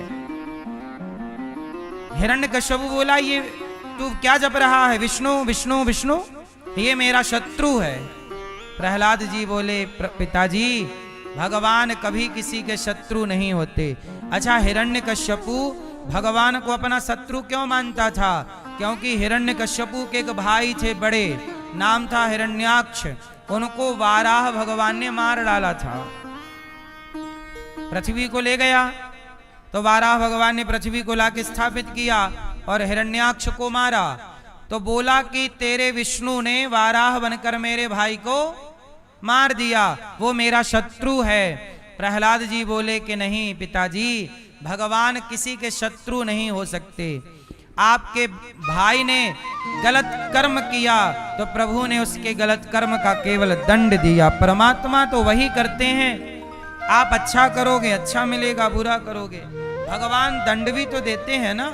हिरण्यकश्यप बोला ये तू क्या जप रहा है? विष्णु विष्णु विष्णु, ये मेरा शत्रु है। प्रहलाद जी बोले पिताजी भगवान कभी किसी के शत्रु नहीं होते। अच्छा हिरण्यकश्यपु भगवान को अपना शत्रु क्यों मानता था? क्योंकि हिरण्यकश्यपु के एक भाई थे बड़े, नाम था हिरण्याक्ष, उनको वाराह भगवान ने मार डाला था। पृथ्वी को ले गया तो वाराह भगवान ने पृथ्वी को लाके स्थापित किया और हिरण्याक्ष को मारा। तो बोला कि तेरे विष्णु ने वाराह बनकर मेरे भाई को मार दिया, वो मेरा शत्रु है। प्रहलाद जी बोले कि नहीं पिताजी भगवान किसी के शत्रु नहीं हो सकते। आपके भाई ने गलत कर्म किया तो प्रभु ने उसके गलत कर्म का केवल दंड दिया। परमात्मा तो वही करते हैं, आप अच्छा करोगे अच्छा मिलेगा, बुरा करोगे भगवान दंड भी तो देते हैं ना।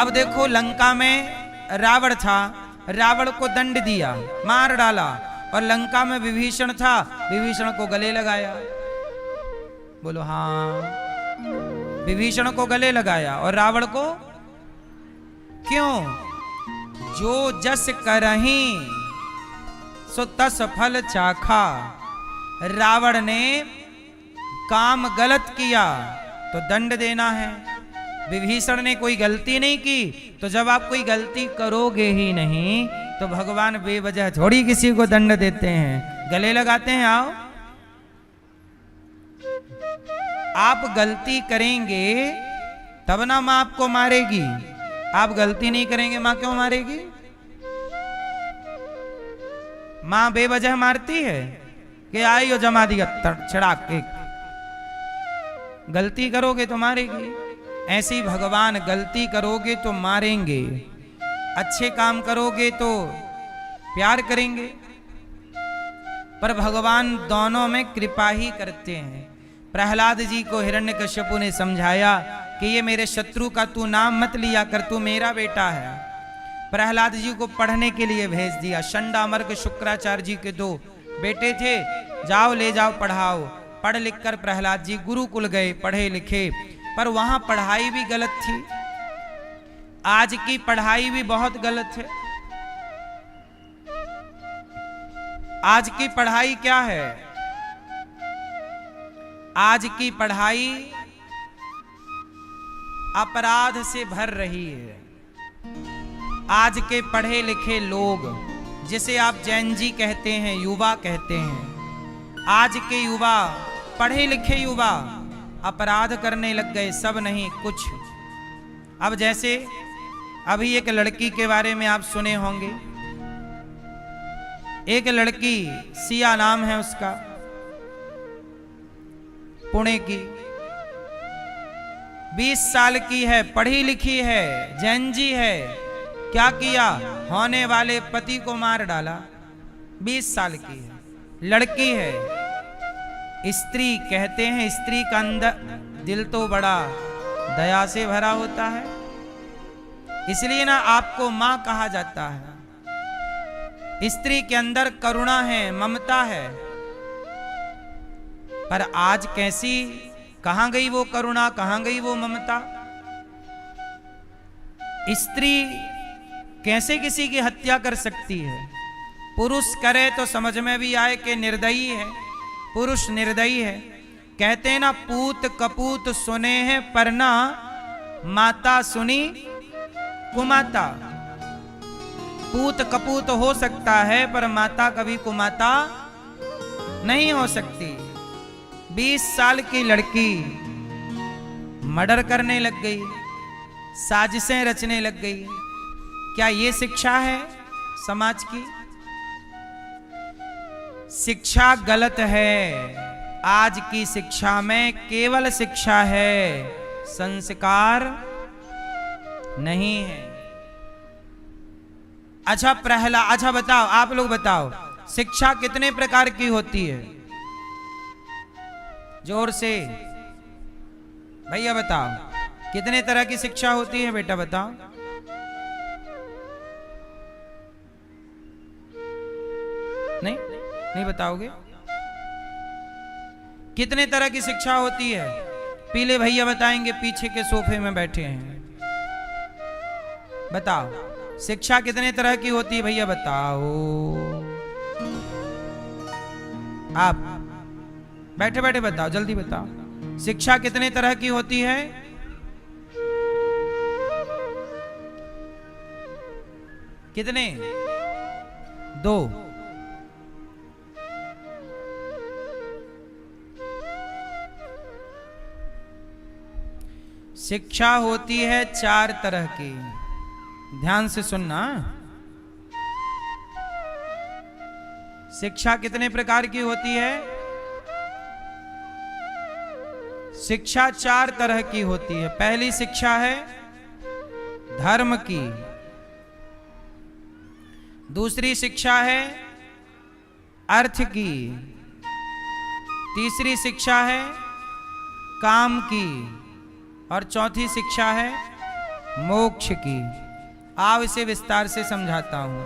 अब देखो लंका में रावण था, रावण को दंड दिया, मार डाला, और लंका में विभीषण था, विभीषण को गले लगाया। बोलो हाँ, विभीषण को गले लगाया और रावण को क्यों? जो जस करही सो तस फल चाखा। रावण ने काम गलत किया तो दंड देना है। विभीषण ने कोई गलती नहीं की, तो जब आप कोई गलती करोगे ही नहीं तो भगवान बेवजह थोड़ी किसी को दंड देते हैं, गले लगाते हैं। आओ आप गलती करेंगे तब ना मां आपको मारेगी, आप गलती नहीं करेंगे मां क्यों मारेगी? मां बेवजह मारती है कि आई हो जमा दिया छड़ा के, गलती करोगे तो मारेगी। ऐसे ही भगवान गलती करोगे तो मारेंगे, अच्छे काम करोगे तो प्यार करेंगे। पर भगवान दोनों में कृपा ही करते हैं। प्रहलाद जी को हिरण्यकश्यपु ने समझाया कि ये मेरे शत्रु का तू नाम मत लिया कर, तू मेरा बेटा है। प्रहलाद जी को पढ़ने के लिए भेज दिया। शंडामर्क शुक्राचार्य जी के 2 बेटे थे, जाओ ले जाओ पढ़ाओ। पढ़ लिख कर प्रहलाद जी गुरुकुल गए, पढ़े लिखे, पर वहां पढ़ाई भी गलत थी। आज की पढ़ाई भी बहुत गलत है। आज की पढ़ाई क्या है? आज की पढ़ाई अपराध से भर रही है। आज के पढ़े लिखे लोग, जिसे आप जैन जी कहते हैं, युवा कहते हैं, आज के युवा, पढ़े लिखे युवा अपराध करने लग गए। सब नहीं कुछ। अब जैसे अभी एक लड़की के बारे में आप सुने होंगे, एक लड़की सिया नाम है उसका, पुणे की, 20 साल की है, पढ़ी लिखी है, जैन जी है। क्या किया? होने वाले पति को मार डाला। 20 साल की है, लड़की है। स्त्री कहते हैं, स्त्री का अंदर दिल तो बड़ा दया से भरा होता है, इसलिए ना आपको मां कहा जाता है। स्त्री के अंदर करुणा है, ममता है। पर आज कैसी, कहां गई वो करुणा, कहां गई वो ममता? स्त्री कैसे किसी की हत्या कर सकती है? पुरुष करे तो समझ में भी आए कि निर्दयी है, पुरुष निर्दयी है। कहते हैं ना, पूत कपूत सुने हैं पर ना माता सुनी कुमाता। पूत कपूत हो सकता है पर माता कभी कुमाता नहीं हो सकती। 20 साल की लड़की मर्डर करने लग गई, साजिशें रचने लग गई। क्या ये शिक्षा है समाज की? शिक्षा गलत है। आज की शिक्षा में केवल शिक्षा है, संस्कार नहीं है। अच्छा बताओ, आप लोग बताओ, शिक्षा कितने प्रकार की होती है? जोर से भैया बताओ, कितने तरह की शिक्षा होती है? बेटा बताओ। नहीं बताओगे? कितने तरह की शिक्षा होती है? पीले भैया बताएंगे, पीछे के सोफे में बैठे हैं। बताओ शिक्षा कितने तरह की होती है भैया, बताओ। आप बैठे बैठे बताओ, जल्दी बताओ, शिक्षा कितने तरह की होती है? कितने? 2। शिक्षा होती है 4 तरह की। ध्यान से सुनना। शिक्षा कितने प्रकार की होती है? शिक्षा 4 तरह की होती है। पहली शिक्षा है धर्म की, दूसरी शिक्षा है अर्थ की, तीसरी शिक्षा है काम की, और चौथी शिक्षा है मोक्ष की। आओ इसे विस्तार से समझाता हूं।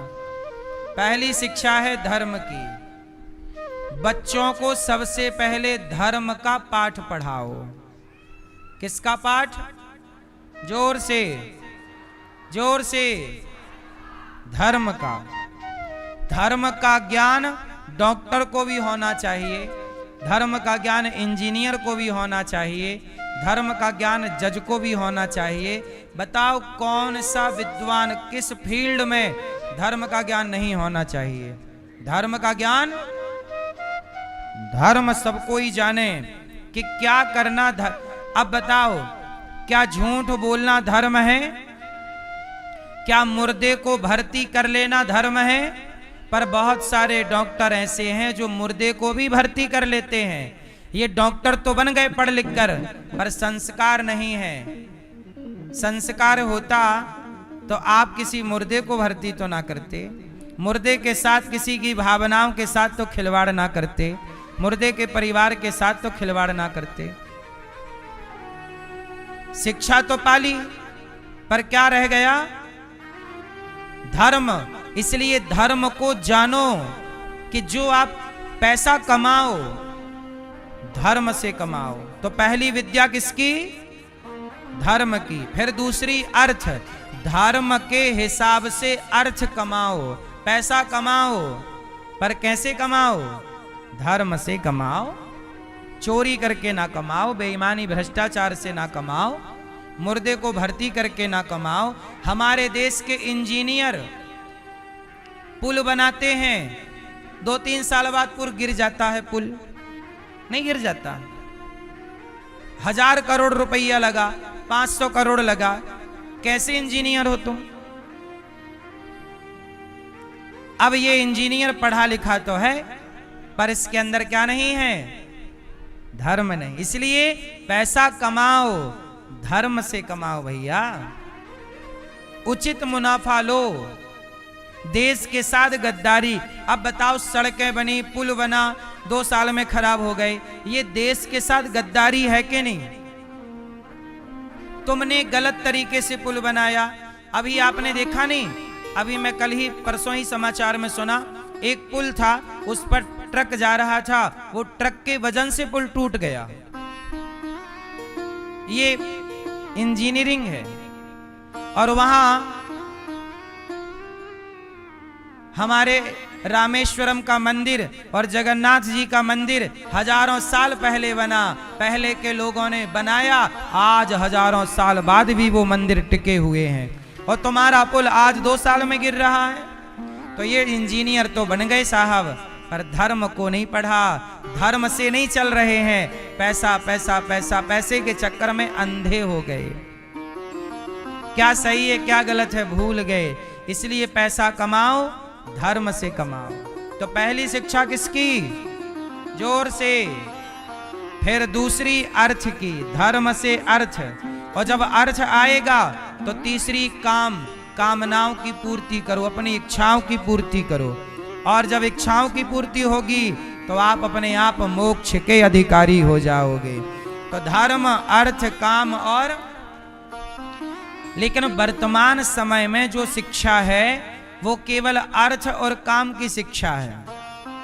पहली शिक्षा है धर्म की। बच्चों को सबसे पहले धर्म का पाठ पढ़ाओ। किसका पाठ? जोर से, जोर से। धर्म का। धर्म का ज्ञान डॉक्टर को भी होना चाहिए, धर्म का ज्ञान इंजीनियर को भी होना चाहिए, धर्म का ज्ञान जज को भी होना चाहिए। बताओ कौन सा विद्वान किस फील्ड में धर्म का ज्ञान नहीं होना चाहिए? धर्म का ज्ञान, धर्म सबको ही जाने कि क्या करना अब बताओ, क्या झूठ बोलना धर्म है? क्या मुर्दे को भर्ती कर लेना धर्म है? पर बहुत सारे डॉक्टर ऐसे हैं जो मुर्दे को भी भर्ती कर लेते हैं। ये डॉक्टर तो बन गए पढ़ लिख कर, पर संस्कार नहीं है। संस्कार होता तो आप किसी मुर्दे को भर्ती तो ना करते, मुर्दे के साथ किसी की भावनाओं के साथ तो खिलवाड़ ना करते, मुर्दे के परिवार के साथ तो खिलवाड़ ना करते। शिक्षा तो पाली, पर क्या रह गया? धर्म। इसलिए धर्म को जानो कि जो आप पैसा कमाओ धर्म से कमाओ। तो पहली विद्या किसकी? धर्म की। फिर दूसरी अर्थ। धर्म के हिसाब से अर्थ कमाओ, पैसा कमाओ, पर कैसे कमाओ? धर्म से कमाओ। चोरी करके ना कमाओ, बेईमानी भ्रष्टाचार से ना कमाओ, मुर्दे को भर्ती करके ना कमाओ। हमारे देश के इंजीनियर पुल बनाते हैं, 2-3 साल बाद पुल गिर जाता है। पुल नहीं गिर जाता। 1000 करोड़ रुपया लगा, 500 करोड़ लगा, कैसे इंजीनियर हो तुम? अब ये इंजीनियर पढ़ा लिखा तो है, पर इसके अंदर क्या नहीं है? धर्म नहीं। इसलिए पैसा कमाओ, धर्म से कमाओ भैया। उचित मुनाफा लो। देश के साथ गद्दारी। अब बताओ, सड़कें बनी, पुल बना, 2 साल में खराब हो गए, ये देश के साथ गद्दारी है कि नहीं? तुमने गलत तरीके से पुल बनाया। अभी आपने देखा नहीं, अभी मैं कल ही परसों ही समाचार में सुना, एक पुल था, उस पर ट्रक जा रहा था, वो ट्रक के वजन से पुल टूट गया। ये इंजीनियरिंग है। और वहां हमारे रामेश्वरम का मंदिर और जगन्नाथ जी का मंदिर हजारों साल पहले बना, पहले के लोगों ने बनाया, आज हजारों साल बाद भी वो मंदिर टिके हुए हैं। और तुम्हारा पुल आज 2 साल में गिर रहा है। तो ये इंजीनियर तो बन गए साहब, पर धर्म को नहीं पढ़ा, धर्म से नहीं चल रहे हैं। पैसा पैसा पैसा, पैसे के चक्कर में अंधे हो गए। क्या सही है क्या गलत है भूल गए। इसलिए पैसा कमाओ, धर्म से कमाओ। तो पहली शिक्षा किसकी? जोर से। फिर दूसरी अर्थ की, धर्म से अर्थ। और जब अर्थ आएगा तो तीसरी काम, कामनाओं की पूर्ति करो, अपनी इच्छाओं की पूर्ति करो। और जब इच्छाओं की पूर्ति होगी तो आप अपने आप मोक्ष के अधिकारी हो जाओगे। तो धर्म, अर्थ, काम और। लेकिन वर्तमान समय में जो शिक्षा है वो केवल अर्थ और काम की शिक्षा है।